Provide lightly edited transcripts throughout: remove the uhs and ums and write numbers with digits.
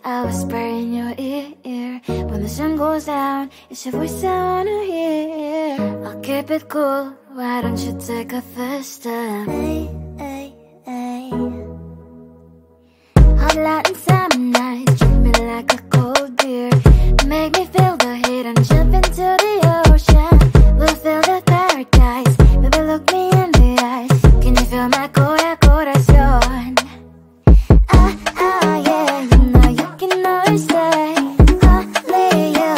I whisper in your ear. When the sun goes down, it's your voice I wanna hear. I'll keep it cool, why don't you take a first step? Hey, hey, hey. Hot light and summer nights, treat me like a cold beer. Make me feel the heat and jump into the ocean. We'll feel the paradise, baby look me in the eyes. Can you feel my corazón? Yeah, you know you can always stay. Only you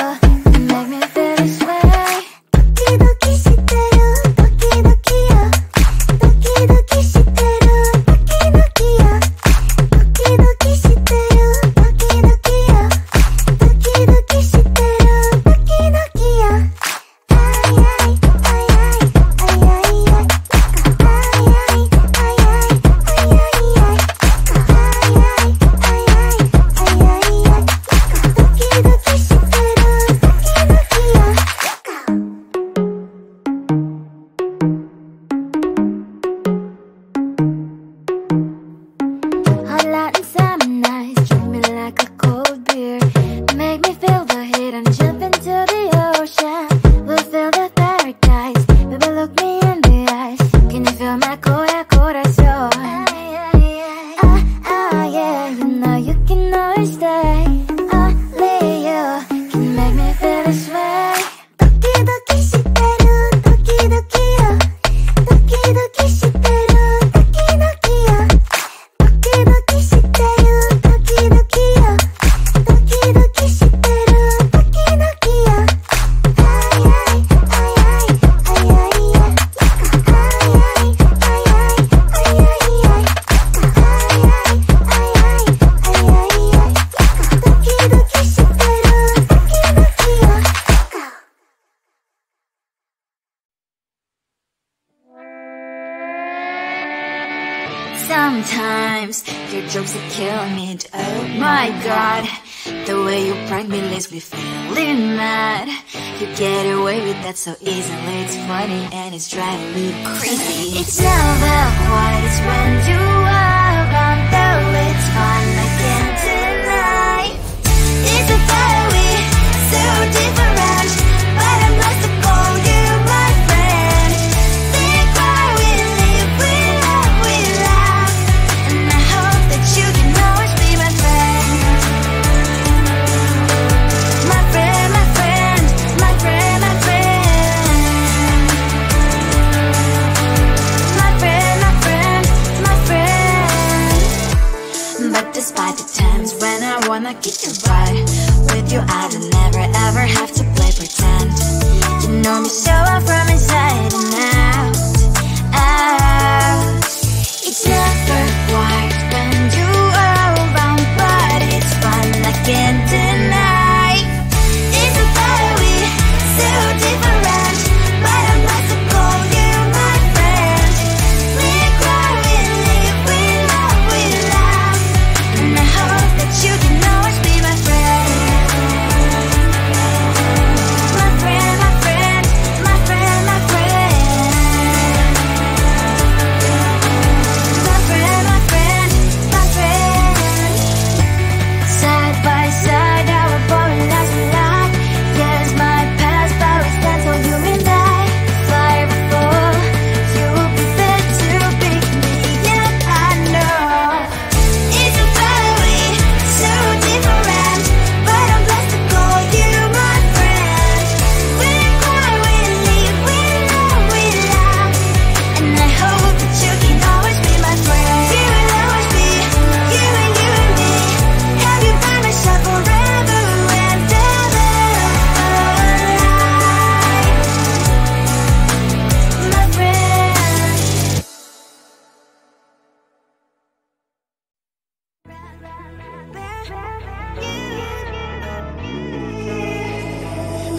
can make me feel this way. Doki doki shiteru, doki doki yo. Doki doki shiteru, doki doki yo. Doki doki shiteru, doki doki yo. Doki doki shiteru, doki doki yo. Ay ay ay ay ay ay ay. Ay ay ay ay ay ay ay. Hot light and summer nights, treat me like a cold beer. Make me feel the heat and jump into the ocean. We'll feel the paradise, baby look me in the eyes. Can you feel my corazón? Yeah, you know you can always stay. Only you can make me feel this way. Doki doki shiteru, doki doki yo. Doki doki shiteru, doki doki yo. Doki doki shiteru, doki doki yo. Doki doki shiteru, doki doki yo. Ay ay ay ay ay ay ay. Ay ay ay ay ay ay ay. Sometimes your jokes are killing me. Oh my god, the way you prank me leaves me feeling mad. You get away with that so easily. It's funny and it's driving me crazy. It's never quite, it's when you are around, though it's fun, I can't deny. It's a fiery, so different, but I'm lost to call you my friend. We cry, we live, we love, and I hope that you can always be my friend. My friend, my friend, my friend, my friend. My friend, my friend, my friend. But despite the times when I wanna get you right, with you I don't never ever have to play pretend. You know me so well from inside and out, out. It's never quite when you are around, but it's fun, I can't deny. It's a fiery, so different, but I'm not to call you my friend. We cry, we live, we love, and I hope that you can always be my friend. My friend, my friend, my friend, my friend. My friend, my friend, my friend. Side by side, our boring lives a lot. Yes, my past, but we stand so you and I. Fire before you will be there to pick me up, I know. It's a fiery, so different, but I'm blessed to call you my friend. We cry, we live, we love, and I hope that you can always be my friend. You will always be, you and me. Have you by my side forever and ever. My friend.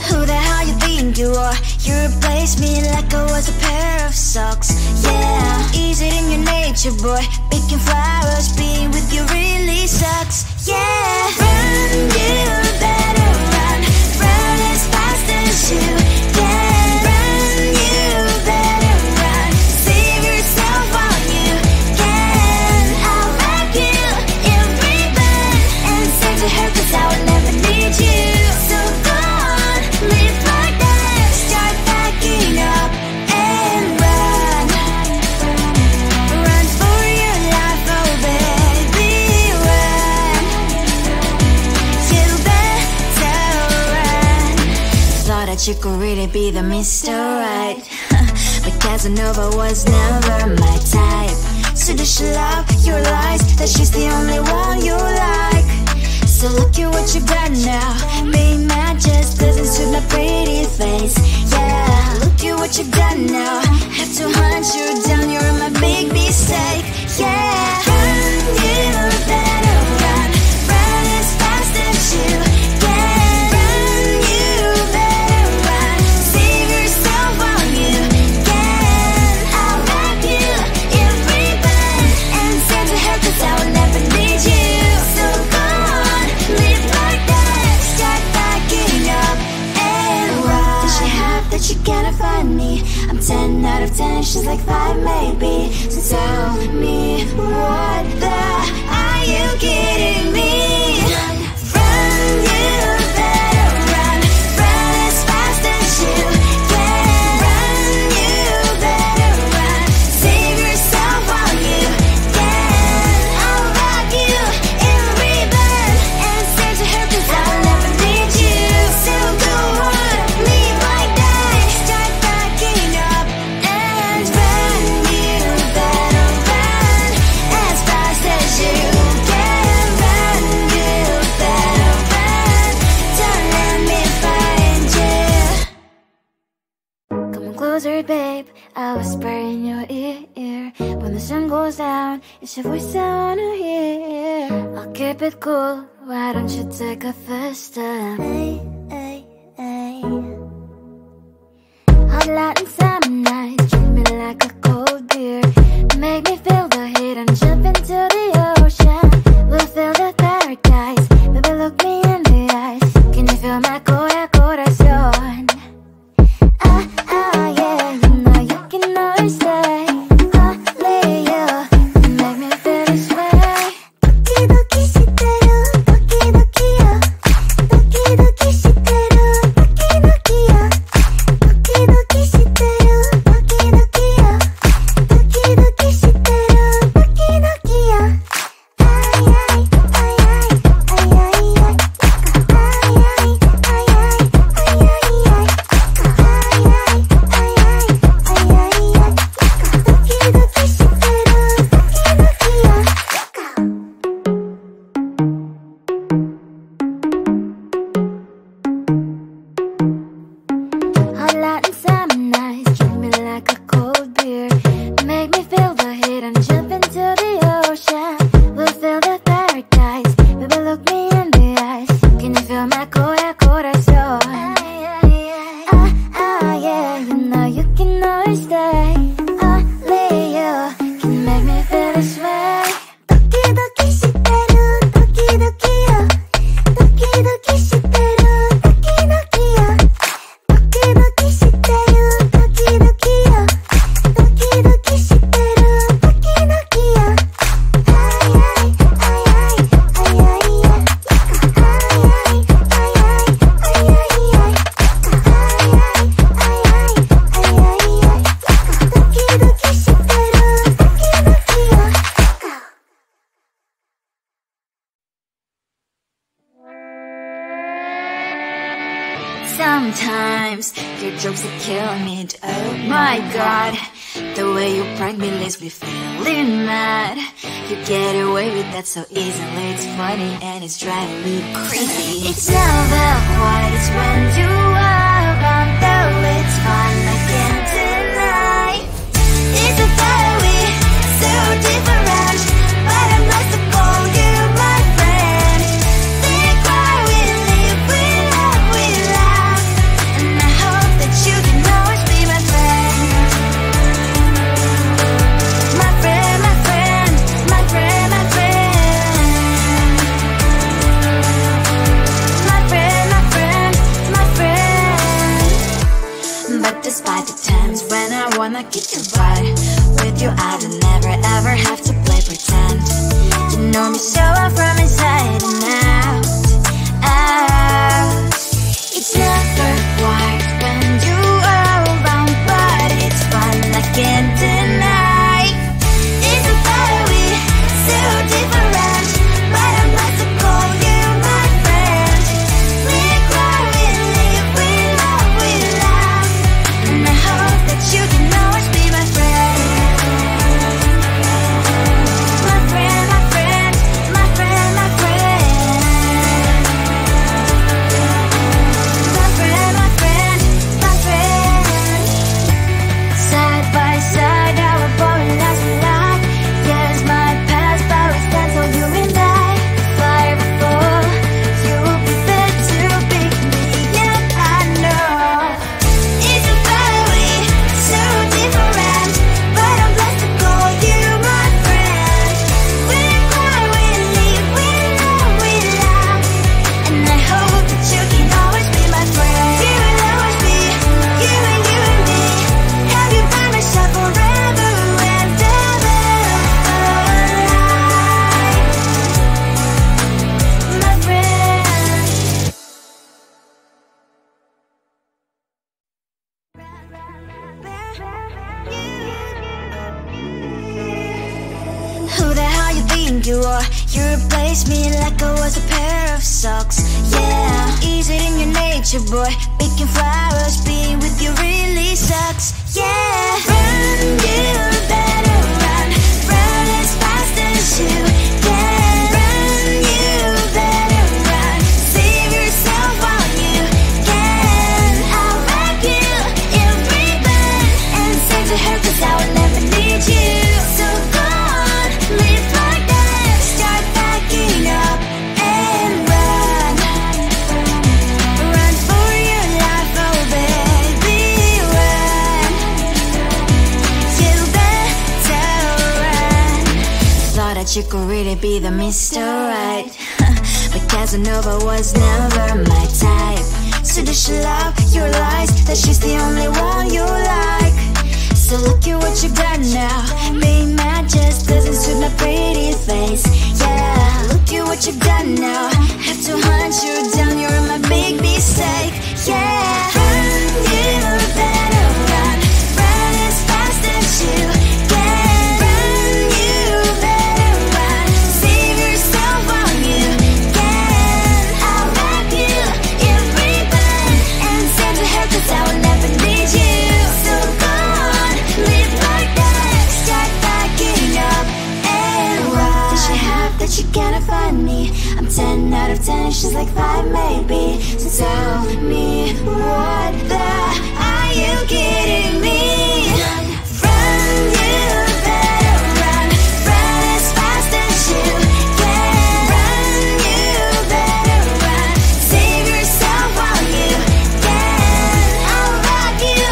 Who the hell you think you are? You replaced me like I was a pair of socks. Yeah, is it in your nature, boy? Picking flowers, being with you really sucks. Yeah, run, you better run. Run as fast as you can. Run, you better run. Save yourself while you can. I'll wrap you in ribbon and send to her. be the Mr. Right. But Casanova was never my type. So does she love your lies, that she's the only one you like? So look at what you got now. Being mad just doesn't suit my pretty face. Yeah, look at what you got now. Have to hunt you down, you're my big mistake. Yeah, run, you better run. Run as fast as you can. Run, you better run. Save yourself while you can. I'll wrap you in ribbon and send to her, 'cause I will never need you. So go on, live like that. Start backing up and run. Does she have that she cannot find me? I'm 10 out of 10, she's like 5 maybe. So tell me, what the are you kidding me? Run, you better run. Run as fast as you can. Run, you better run. Save yourself while you can. I'll wrap you in ribbon and send to her, 'cause I'll never need you. So go on, leave like that. Start backing up and run. You better run as fast as you can. Run, you better run. Don't let me find you. Come closer, babe, I'll whisper in your ear. When the sun goes down, it's your voice I wanna hear. I'll keep it cool, why don't you take a first step? Hey, hey, hey. Hot light and summer nights, treat me like a cold beer. Make me feel the heat and jump into the ocean. We'll feel the paradise, baby look me in the eyes. Can you feel my corazón? Yeah, you know you can always stay. Only you can make me feel this way. Doki doki shiteru, doki doki yo. Doki doki shiteru, doki doki yo. Doki doki shiteru, doki doki yo. Doki doki shiteru, doki doki yo. Ay ay ay ay ay ay ay. Ay ay ay ay ay ay ay. Hot light and summer nights, treat me like a cold beer. Make me feel the heat and jump into the ocean. We'll feel the paradise, baby look me in the eyes. Can you feel my corazón? Yeah, you know you can always stay. Only you can make me feel this way. Doki doki shiteru, doki doki yo. Doki doki shiteru, doki doki yo. Doki doki shiteru, doki doki yo. Doki doki shiteru, doki doki yo. Ay ay ay ay ay ay ay. Ay ay ay ay ay ay ay. Sometimes your jokes that kill me. Oh my god, the way you prank me leaves me feeling mad. You get away with that so easily. It's funny and it's driving me crazy. It's never quite as when you are around, though it's fun, I can't deny. It's a fiery, so different, but I must have called you my friend. Think why we live, we laugh, and I hope that you can always be my friend. My friend, my friend, my friend, my friend. My friend, my friend, my friend. But despite the times when I wanna get you right, with you I don't never ever have to play pretend. You know me so well from inside and out, out. It's never quite when you are around, but it's fun, I can't deny. It's a fiery, so different, but I must have called you my friend. We cry, we live, we love, we laugh, think you are? You replaced me like I was a pair of socks. Yeah, is it in your nature, boy? Picking flowers, being with you really sucks. Yeah, run, you better run. Run as fast as you can. Run, you better run. Save yourself while you can. I'll wrap you in ribbon and send to her, 'cause I will never need you. So go on, live like that. Start packing up and run. Run for your life, oh baby, run. You better run. Thought that you could really be the Mr. Right, but Casanova was never my type. So does she love your lies, that she's the only one you like? So look at what you got now. Being mad just doesn't suit my pretty face. Yeah, look at what you got now. Have to hunt you down, you're my big mistake. Yeah, run, you better run. Run as fast as you can. Run, you better run. Save yourself while you can. I'll wrap you in ribbon and send to her, 'cause I will never need you. So go on, live like that. Start packing up and run. Does she have that she cannot find me? I'm 10 out of 10, she's like 5 maybe. So tell me, what the are you kidding me? Run, you better run. Run as fast as you can. Run, you better run. Save yourself while you can. I'll wrap you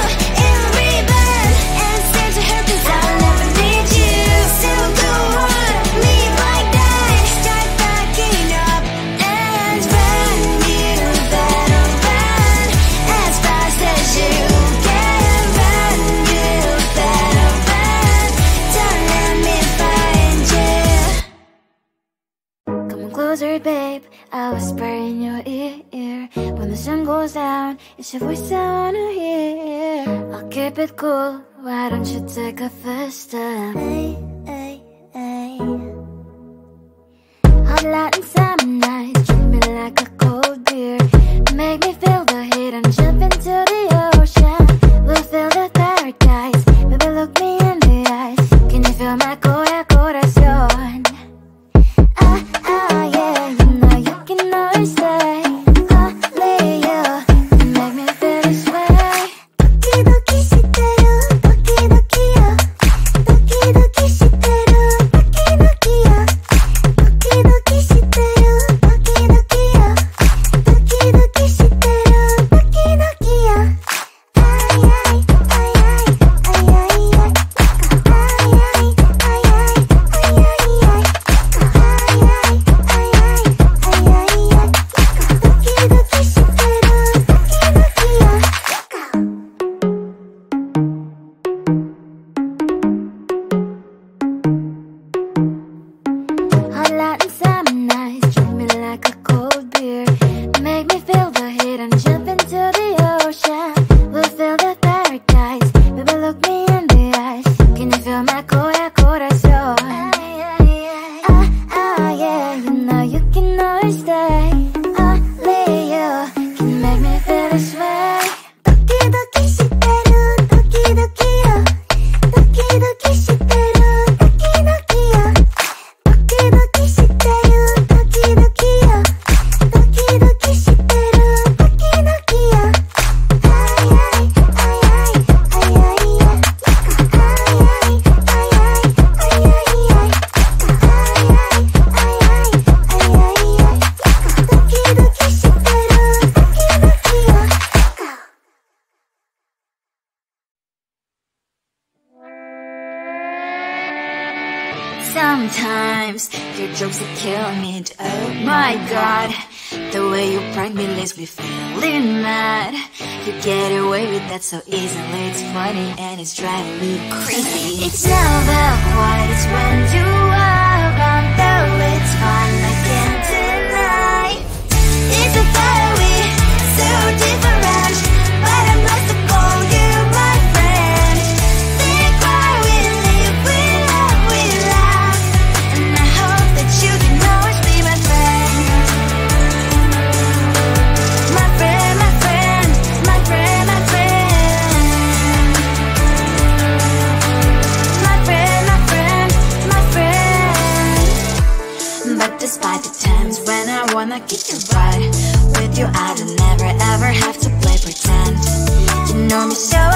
in ribbon and send to her, 'cause I'll never need you. So go on, live like that. Start packing up and run. You better run as fast as you can. Run, you better run. Don't let me find you. Come on closer, babe, I'll whisper in your ear. When the sun goes down, it's your voice I wanna hear. I'll keep it cool, why don't you take a first step? Hey, hey, hey. Hot light and summer nights, treat me like a cold beer. Make me feel the heat and jump into the ocean. We'll feel the paradise, baby look me in the eyes. Can you feel my corazón? Yeah, you know you can always stay. Only you can make me feel this way. Doki doki shiteru, doki doki yo. Doki doki shiteru, doki doki yo. Doki doki shiteru, doki doki yo. Doki doki shiteru, doki doki yo. Ay ay ay ay ay ay ay. Ay ay ay ay ay ay ay. Hot light and summer nights, treat me like a cold beer. Make me feel the heat and jump into the ocean. We'll feel the paradise, baby look me in the eyes. Can you feel my corazón? Yeah, you know you can always stay. Only you can make me feel this way. Doki doki shiteru, doki doki yo. Doki doki shiteru, doki doki yo. Doki doki shiteru, doki doki yo. Doki doki shiteru, doki doki yo. Ay ay ay ay ay ay ay. Ay ay ay ay ay ay ay. Ay ay ay ay ay ay ay. Doki doki shiteru, doki doki yo. Sometimes your jokes are killing me. Oh my god, the way you prank me leaves me feeling mad. You get away with that so easily. It's funny and it's driving me crazy. It's never quiet, it's when you are around. Though it's fun, I can't deny. It's a fiery, so different, but I must have called you my friend. Think why we live, we love, and I hope that get you right. With you I don't never ever have to play pretend. You know me so